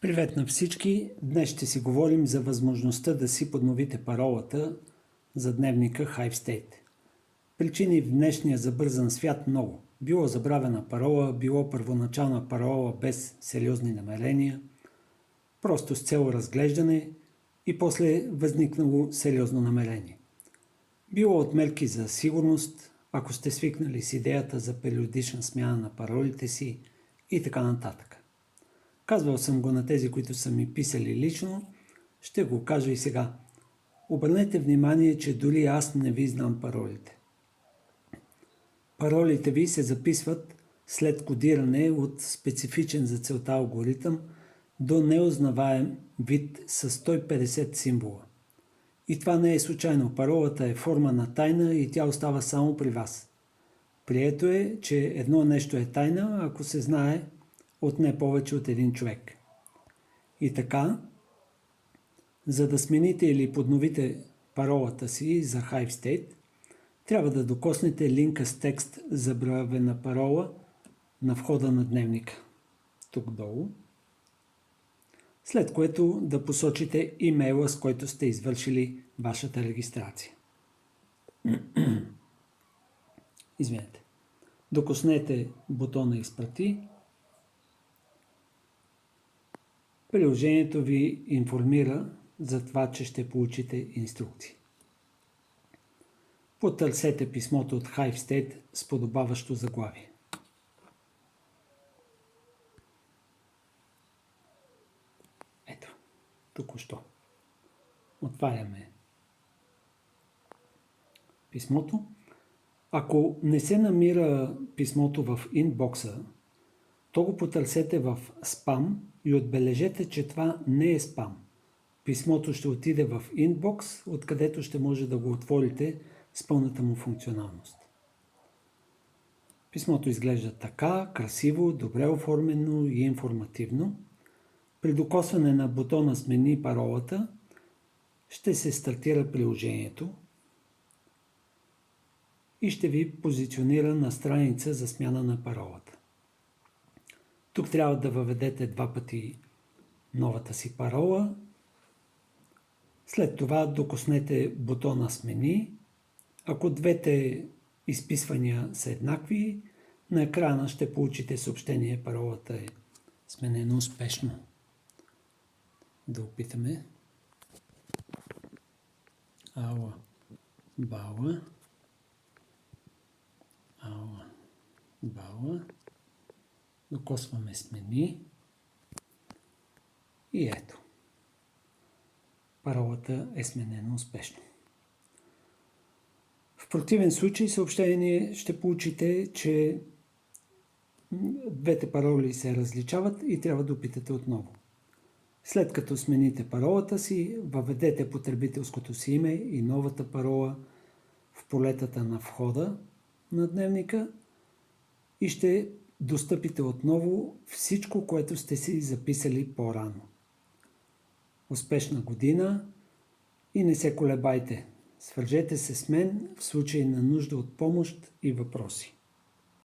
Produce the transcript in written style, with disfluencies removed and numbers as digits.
Привет на всички! Днес ще си говорим за възможността да си подновите паролата за дневника Hive State. Причини в днешния забързан свят много. Било забравена парола, било първоначална парола без сериозни намерения, просто с цел разглеждане и после възникнало сериозно намерение. Било отмерки за сигурност, ако сте свикнали с идеята за периодична смяна на паролите си и така нататък. Казвал съм го на тези, които са ми писали лично, ще го кажа и сега. Обърнете внимание, че дори аз не ви знам паролите. Паролите ви се записват след кодиране от специфичен за целта алгоритъм до неузнаваем вид с 150 символа. И това не е случайно. Паролата е форма на тайна и тя остава само при вас. Прието е, че едно нещо е тайна, ако се знае от не повече от един човек. И така, за да смените или подновите паролата си за Hive State, трябва да докоснете линка с текст забравена парола на входа на дневника, тук долу, след което да посочите имейла, с който сте извършили вашата регистрация. Извинете. Докоснете бутона Изпрати. Приложението ви информира за това, че ще получите инструкции. Потърсете писмото от Hive State с подобаващо заглавие. Ето, току-що. Отваряме писмото. Ако не се намира писмото в инбокса, то го потърсете в спам и отбележете, че това не е спам. Писмото ще отиде в инбокс, откъдето ще може да го отворите с пълната му функционалност. Писмото изглежда така, красиво, добре оформено и информативно. При докосване на бутона Смени паролата ще се стартира приложението и ще ви позиционира на страница за смяна на паролата. Тук трябва да въведете 2 пъти новата си парола. След това докоснете бутона Смени. Ако двете изписвания са еднакви, на екрана ще получите съобщение: паролата е сменена успешно. Да опитаме. Ала, бала, ала, бала. Докосваме Смени и ето. Паролата е сменена успешно. В противен случай съобщение ще получите, че двете пароли се различават и трябва да опитате отново. След като смените паролата си, въведете потребителското си име и новата парола в полетата на входа на дневника и ще достъпите отново всичко, което сте си записали по-рано. Успешна година и не се колебайте. Свържете се с мен в случай на нужда от помощ и въпроси.